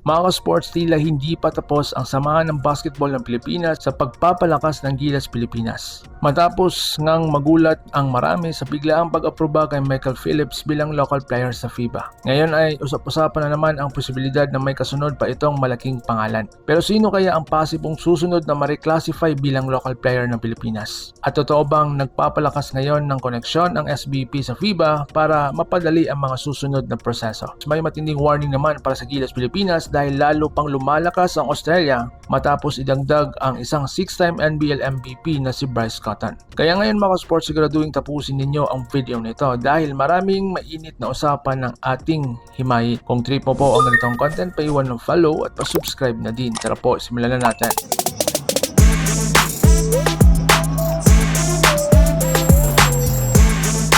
Mga ka-sports, tila hindi pa tapos ang samahan ng basketball ng Pilipinas sa pagpapalakas ng Gilas Pilipinas. Matapos ngang magulat ang marami sa biglaang pag-aproba kay Michael Phillips bilang local player sa FIBA. Ngayon ay usap-usapan na naman ang posibilidad na may kasunod pa itong malaking pangalan. Pero sino kaya ang pasibong susunod na ma-reclassify bilang local player ng Pilipinas? At totoo bang nagpapalakas ngayon ng koneksyon ang SBP sa FIBA para mapadali ang mga susunod na proseso? May matinding warning naman para sa Gilas Pilipinas dahil lalo pang lumalakas ang Australia matapos idagdag ang isang 6-time NBL MVP na si Bryce Cotton. Kaya ngayon mga sports, siguraduhin tapusin ninyo ang video nito dahil maraming mainit na usapan ng ating himayi. Kung trip mo po ang ganitong content, paiwan ng follow at pa-subscribe na din. Tara po, simulan na natin.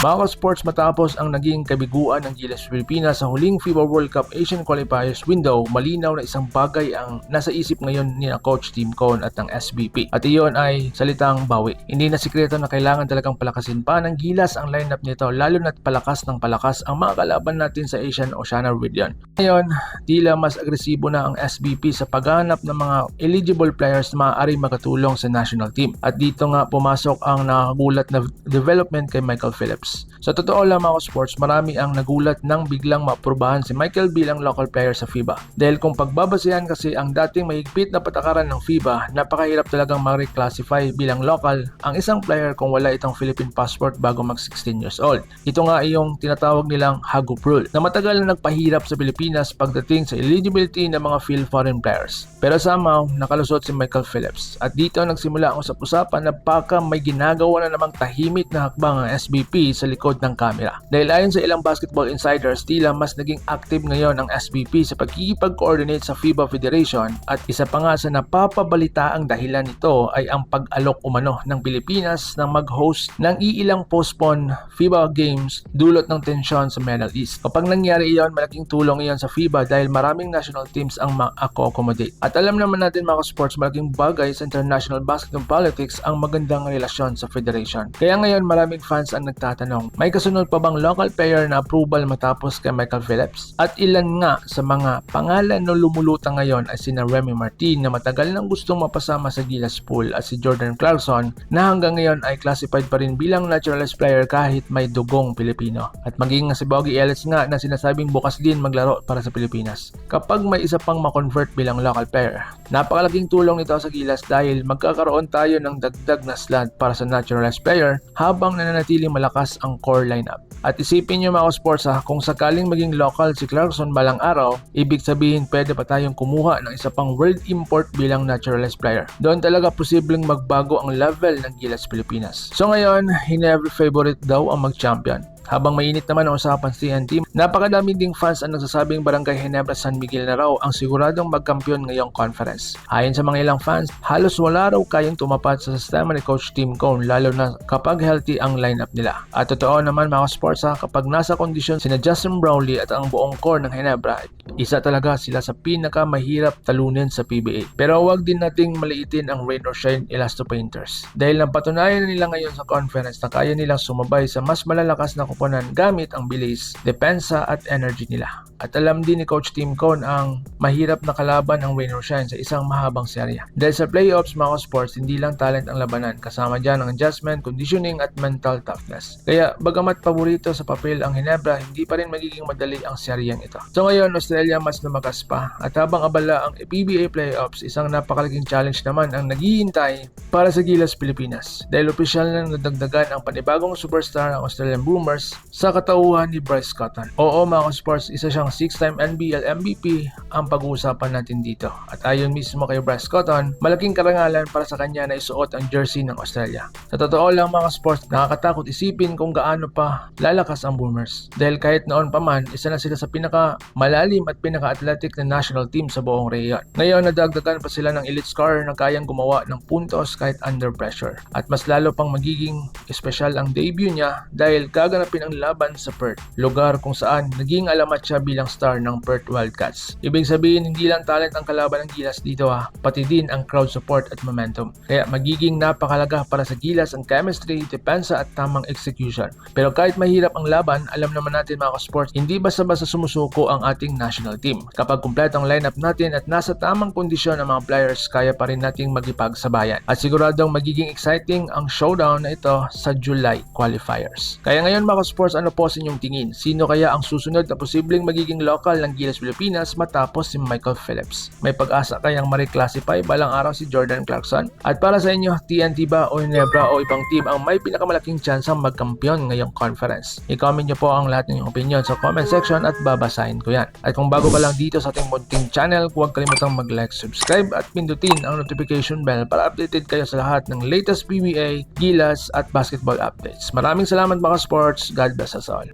Mga sports, matapos ang naging kabiguan ng Gilas Pilipinas sa huling FIBA World Cup Asian Qualifiers window, malinaw na isang bagay ang nasa isip ngayon ni Coach Tim Cone at ng SBP. At iyon ay salitang bawi. Hindi na sikreto na kailangan talagang palakasin pa ng Gilas ang lineup nito, lalo na't palakas ng palakas ang mga kalaban natin sa Asian Oceania region. Ngayon, tila mas agresibo na ang SBP sa paghanap ng mga eligible players na maaari makatulong sa national team. At dito nga pumasok ang nakagulat na development kay Michael Phillips. Sa totoo lang mga sports, marami ang nagulat nang biglang maaprubahan si Michael bilang local player sa FIBA. Dahil kung pagbabasehan kasi ang dating mahigpit na patakaran ng FIBA, napakahirap talagang ma-reclassify bilang local ang isang player kung wala itong Philippine passport bago mag 16 years old. Ito nga yung tinatawag nilang Hagup Rule na matagal na nagpahirap sa Pilipinas pagdating sa eligibility ng mga foreign players. Pero somehow, nakalusot si Michael Phillips. At dito nagsimula ang usap-usapan na baka may ginagawa na namang tahimik na hakbang ang SBP sa likod ng kamera. Dahil ayon sa ilang basketball insiders, tila mas naging active ngayon ang SBP sa pagkikipag-coordinate sa FIBA Federation at isa pa nga sa napapabalitaang dahilan nito ay ang pag-alok umano ng Pilipinas na mag-host ng iilang postpone FIBA Games dulot ng tensyon sa Middle East. Kapag nangyari iyon, malaking tulong iyon sa FIBA dahil maraming national teams ang ma-accommodate. At alam naman natin mga sports, malaking bagay sa international basketball politics ang magandang relasyon sa federation. Kaya ngayon maraming fans ang nagtatanong, may kasunod pa bang local player na approval matapos kay Michael Phillips? At ilan nga sa mga pangalan na lumulutang ngayon ay sina Remy Martin na matagal nang gustong mapasama sa Gilas pool at si Jordan Clarkson na hanggang ngayon ay classified pa rin bilang naturalized player kahit may dugong Pilipino. At maging si Boggy Ellis nga na sinasabing bukas din maglaro para sa Pilipinas. Kapag may isa pang makonvert bilang local player, napakalaking tulong nito sa Gilas dahil magkakaroon tayo ng dagdag na slot para sa naturalized player habang nananatiling malakas ang core lineup. At isipin nyo mga sports kung sakaling maging local si Clarkson balang araw, ibig sabihin pwede pa tayong kumuha ng isa pang world import bilang naturalized player. Doon talaga posibleng magbago ang level ng Gilas Pilipinas. So ngayon, Ginebra favorite daw ang mag-champion. Habang mainit naman ang usapan sa TNT, napakadami ding fans ang nagsasabing Barangay Ginebra San Miguel na raw ang siguradong magkampiyon ngayong conference. Ayon sa mga ilang fans, halos wala raw kayang tumapat sa sistema ni Coach Tim Cone lalo na kapag healthy ang lineup nila. At totoo naman mga sports kapag nasa kondisyon sina Justin Brownlee at ang buong core ng Ginebra, isa talaga sila sa pinakamahirap talunin sa PBA. Pero huwag din nating maliitin ang rain or shine Elasto Painters. Dahil napatunayan nila ngayon sa conference na kaya nilang sumabay sa mas malalakas na kuponan gamit ang bilis, depensa at energy nila. At alam din ni Coach Tim Cone ang mahirap na kalaban ang rain or shine sa isang mahabang serya. Dahil sa playoffs mga sports, hindi lang talent ang labanan, kasama dyan ang adjustment, conditioning at mental toughness. Kaya bagamat paborito sa papel ang Ginebra, hindi pa rin magiging madali ang seryeng ito. So ngayon, Australia mas lumakas pa at habang abala ang PBA playoffs, isang napakalaking challenge naman ang naghihintay para sa Gilas Pilipinas. Dahil opisyal na nadagdagan ang panibagong superstar ng Australian Boomers sa katauhan ni Bryce Cotton. Oo mga sports, isa siyang 6-time NBL MVP ang pag-uusapan natin dito. At ayon mismo kay Bryce Cotton, malaking karangalan para sa kanya na isuot ang jersey ng Australia. Sa totoo lang mga sports, nakakatakot isipin kung gaano pa lalakas ang Boomers. Dahil kahit noon pa man, isa na sila sa pinaka-malalim at pinaka-athletic na national team sa buong rehiyon. Ngayon, nadagdagan pa sila ng elite scorer na kayang gumawa ng puntos kahit under pressure. At mas lalo pang magiging espesyal ang debut niya dahil gaganapin ang laban sa Perth, lugar kung saan naging alamat siya bilang bilang star ng Perth Wildcats. Ibig sabihin, hindi lang talent ang kalaban ng Gilas dito pati din ang crowd support at momentum. Kaya magiging napakalaga para sa Gilas ang chemistry, depensa at tamang execution. Pero kahit mahirap ang laban, alam naman natin mga ka-sports, hindi basta-basta sumusuko ang ating national team. Kapag kumpleto ang lineup natin at nasa tamang kondisyon ang mga players, kaya pa rin nating magipagsabayan. At siguradong magiging exciting ang showdown na ito sa July qualifiers. Kaya ngayon mga ka-sports, ano po sa inyong tingin? Sino kaya ang susunod na posibleng magiging local ng Gilas Pilipinas matapos si Michael Phillips? May pag-asa kayang ma-reclassify balang araw si Jordan Clarkson? At para sa inyo, TNT ba o Ginebra o ibang team ang may pinakamalaking tsansang magkampiyon ngayong conference? I-comment nyo po ang lahat ng inyong opinion sa comment section at babasahin ko yan. At kung bago ka lang dito sa ating munting channel, huwag kalimutang mag-like, subscribe at pindutin ang notification bell para updated kayo sa lahat ng latest PBA, Gilas at basketball updates. Maraming salamat mga sports. God bless us all.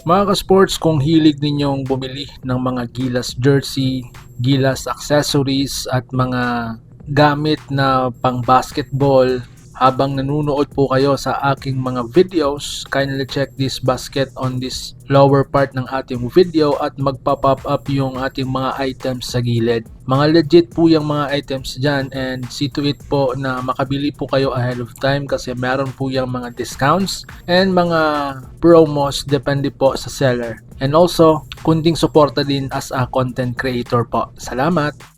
Mga ka-sports, kung hilig ninyong bumili ng mga Gilas jersey, Gilas accessories at mga gamit na pang basketball habang nanonood po kayo sa aking mga videos, kindly check this basket on this lower part ng ating video at magpa-pop up yung ating mga items sa gilid. Mga legit po yung mga items dyan and see to it po na makabili po kayo ahead of time kasi meron po yung mga discounts and mga promos depende po sa seller. And also, kunting suporta din as a content creator po. Salamat!